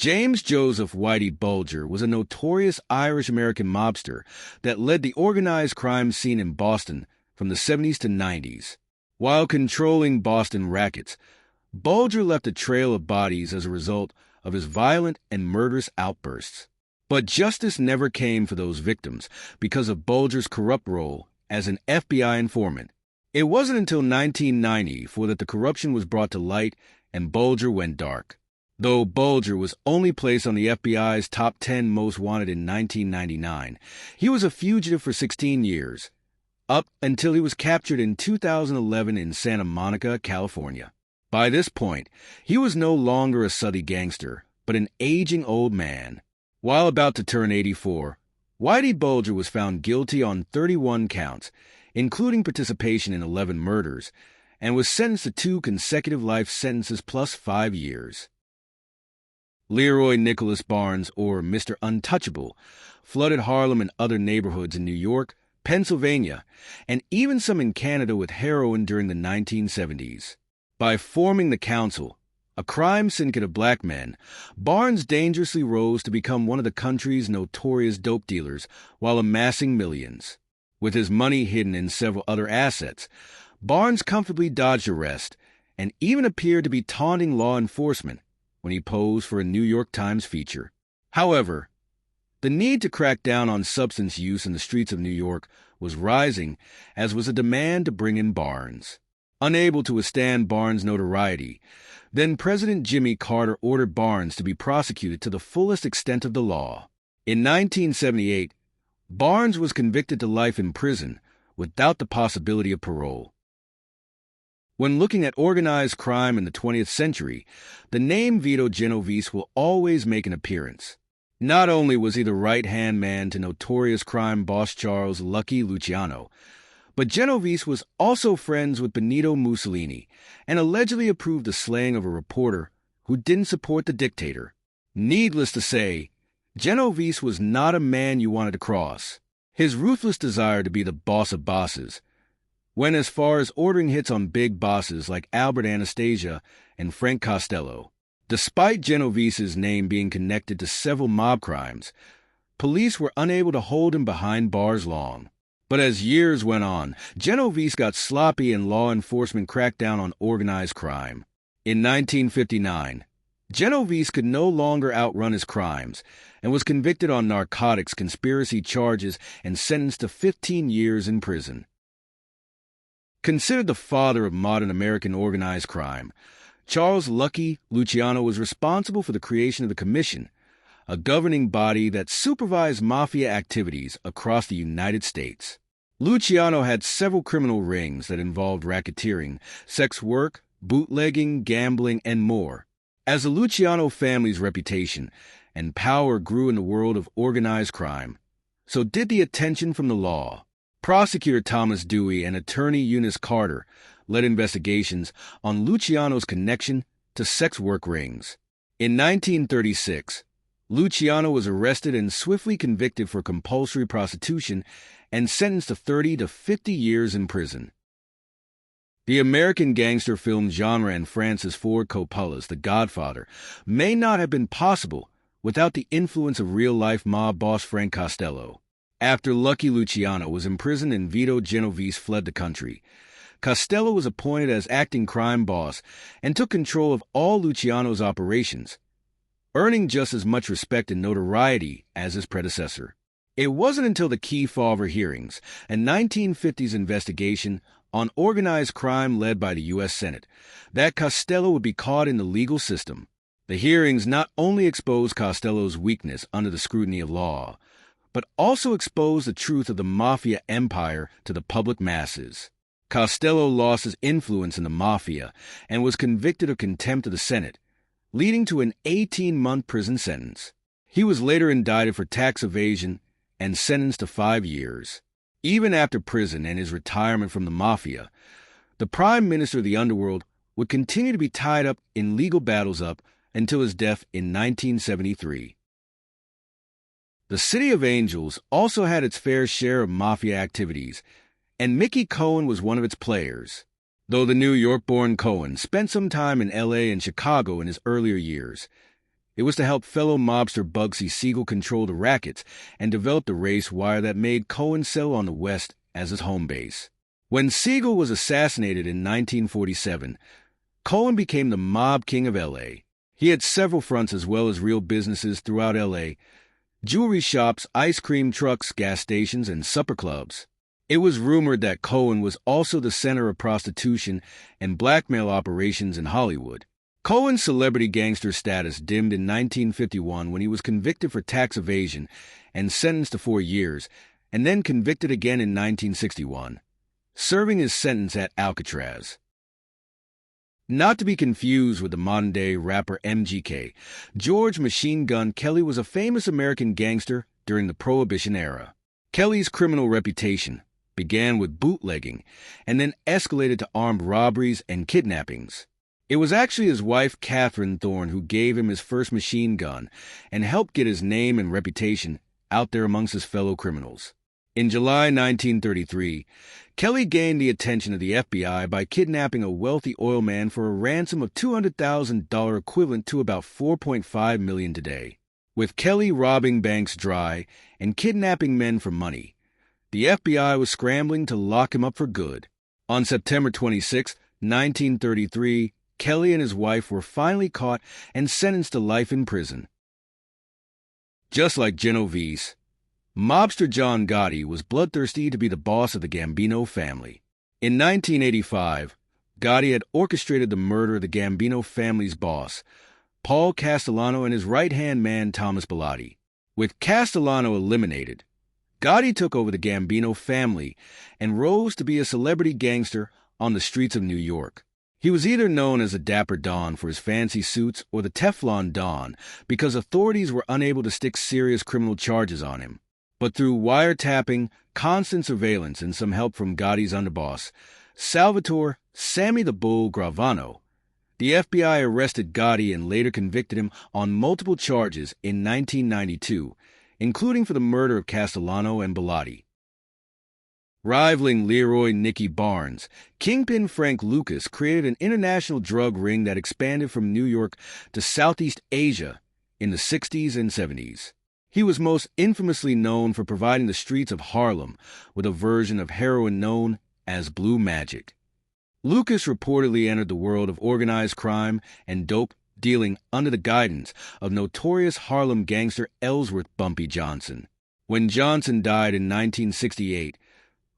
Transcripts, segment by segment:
James Joseph Whitey Bulger was a notorious Irish-American mobster that led the organized crime scene in Boston from the 70s to 90s. While controlling Boston rackets, Bulger left a trail of bodies as a result of his violent and murderous outbursts. But justice never came for those victims because of Bulger's corrupt role as an FBI informant. It wasn't until 1994 that the corruption was brought to light and Bulger went dark. Though Bulger was only placed on the FBI's top 10 most wanted in 1999, he was a fugitive for 16 years, up until he was captured in 2011 in Santa Monica, California. By this point, he was no longer a sooty gangster, but an aging old man. While about to turn 84, Whitey Bulger was found guilty on 31 counts, including participation in 11 murders, and was sentenced to 2 consecutive life sentences plus 5 years. Leroy Nicholas Barnes, or Mr. Untouchable, flooded Harlem and other neighborhoods in New York, Pennsylvania, and even some in Canada with heroin during the 1970s. By forming the Council, a crime syndicate of black men, Barnes dangerously rose to become one of the country's notorious dope dealers while amassing millions. With his money hidden in several other assets, Barnes comfortably dodged arrest and even appeared to be taunting law enforcement when he posed for a New York Times feature. However, the need to crack down on substance use in the streets of New York was rising, as was a demand to bring in Barnes. Unable to withstand Barnes' notoriety, then-President Jimmy Carter ordered Barnes to be prosecuted to the fullest extent of the law. In 1978, Barnes was convicted to life in prison without the possibility of parole. When looking at organized crime in the 20th century, the name Vito Genovese will always make an appearance. Not only was he the right-hand man to notorious crime boss Charles Lucky Luciano, but Genovese was also friends with Benito Mussolini and allegedly approved the slaying of a reporter who didn't support the dictator. Needless to say, Genovese was not a man you wanted to cross. His ruthless desire to be the boss of bosses went as far as ordering hits on big bosses like Albert Anastasia and Frank Costello. Despite Genovese's name being connected to several mob crimes, police were unable to hold him behind bars long. But as years went on, Genovese got sloppy and law enforcement cracked down on organized crime. In 1959, Genovese could no longer outrun his crimes and was convicted on narcotics conspiracy charges and sentenced to 15 years in prison. Considered the father of modern American organized crime, Charles Lucky Luciano was responsible for the creation of the Commission, a governing body that supervised mafia activities across the United States. Luciano had several criminal rings that involved racketeering, sex work, bootlegging, gambling, and more. As the Luciano family's reputation and power grew in the world of organized crime, so did the attention from the law. Prosecutor Thomas Dewey and attorney Eunice Carter led investigations on Luciano's connection to sex work rings. In 1936, Luciano was arrested and swiftly convicted for compulsory prostitution and sentenced to 30 to 50 years in prison. The American gangster film genre and Francis Ford Coppola's The Godfather may not have been possible without the influence of real-life mob boss Frank Costello. After Lucky Luciano was imprisoned and Vito Genovese fled the country, Costello was appointed as acting crime boss and took control of all Luciano's operations, earning just as much respect and notoriety as his predecessor. It wasn't until the Kefauver hearings, a 1950s investigation on organized crime led by the U.S. Senate, that Costello would be caught in the legal system. The hearings not only exposed Costello's weakness under the scrutiny of law, but also exposed the truth of the mafia empire to the public masses. Costello lost his influence in the mafia and was convicted of contempt of the Senate, leading to an 18-month prison sentence. He was later indicted for tax evasion and sentenced to 5 years. Even after prison and his retirement from the mafia, the Prime Minister of the underworld would continue to be tied up in legal battles up until his death in 1973. The City of Angels also had its fair share of mafia activities, and Mickey Cohen was one of its players. Though the New York-born Cohen spent some time in L.A. and Chicago in his earlier years, It was to help fellow mobster Bugsy Siegel control the rackets and develop the race wire that made Cohen settle on the West as his home base. When Siegel was assassinated in 1947, Cohen became the mob king of L.A. He had several fronts as well as real businesses throughout L.A., jewelry shops, ice cream trucks, gas stations, and supper clubs. It was rumored that Cohen was also the center of prostitution and blackmail operations in Hollywood. Cohen's celebrity gangster status dimmed in 1951 when he was convicted for tax evasion and sentenced to 4 years, and then convicted again in 1961, serving his sentence at Alcatraz. Not to be confused with the modern-day rapper MGK, George Machine Gun Kelly was a famous American gangster during the Prohibition era. Kelly's criminal reputation began with bootlegging and then escalated to armed robberies and kidnappings. It was actually his wife, Catherine Thorne, who gave him his first machine gun and helped get his name and reputation out there amongst his fellow criminals. In July 1933, Kelly gained the attention of the FBI by kidnapping a wealthy oil man for a ransom of $200,000 equivalent to about $4.5 million today. With Kelly robbing banks dry and kidnapping men for money, the FBI was scrambling to lock him up for good. On September 26, 1933, Kelly and his wife were finally caught and sentenced to life in prison. Just like Genovese, mobster John Gotti was bloodthirsty to be the boss of the Gambino family. In 1985, Gotti had orchestrated the murder of the Gambino family's boss, Paul Castellano, and his right-hand man, Thomas Bellotti. With Castellano eliminated, Gotti took over the Gambino family and rose to be a celebrity gangster on the streets of New York. He was either known as the Dapper Don for his fancy suits or the Teflon Don because authorities were unable to stick serious criminal charges on him. But through wiretapping, constant surveillance, and some help from Gotti's underboss, Salvatore "Sammy the Bull" Gravano, the FBI arrested Gotti and later convicted him on multiple charges in 1992, including for the murder of Castellano and Bellotti. Rivaling Leroy Nicky Barnes, Kingpin Frank Lucas created an international drug ring that expanded from New York to Southeast Asia in the 60s and 70s. He was most infamously known for providing the streets of Harlem with a version of heroin known as Blue Magic. Lucas reportedly entered the world of organized crime and dope dealing under the guidance of notorious Harlem gangster Ellsworth Bumpy Johnson. When Johnson died in 1968,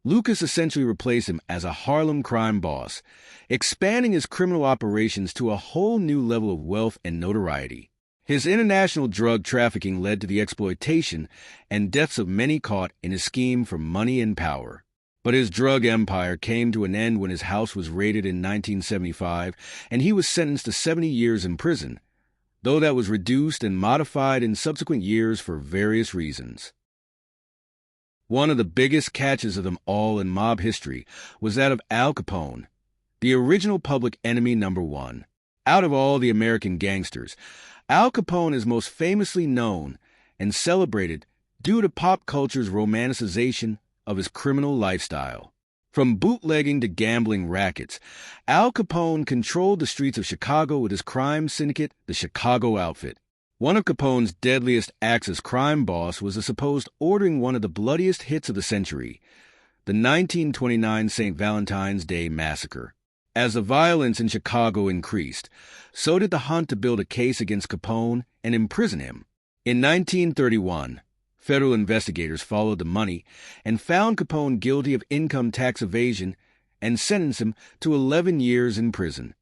Lucas essentially replaced him as a Harlem crime boss, expanding his criminal operations to a whole new level of wealth and notoriety. His international drug trafficking led to the exploitation and deaths of many caught in his scheme for money and power. But his drug empire came to an end when his house was raided in 1975, and he was sentenced to 70 years in prison, though that was reduced and modified in subsequent years for various reasons. One of the biggest catches of them all in mob history was that of Al Capone, the original public enemy number one. Out of all the American gangsters, Al Capone is most famously known and celebrated due to pop culture's romanticization of his criminal lifestyle. From bootlegging to gambling rackets, Al Capone controlled the streets of Chicago with his crime syndicate, the Chicago Outfit. One of Capone's deadliest acts as crime boss was the supposed ordering one of the bloodiest hits of the century, the 1929 St. Valentine's Day Massacre. As the violence in Chicago increased, so did the hunt to build a case against Capone and imprison him. In 1931, federal investigators followed the money and found Capone guilty of income tax evasion and sentenced him to 11 years in prison.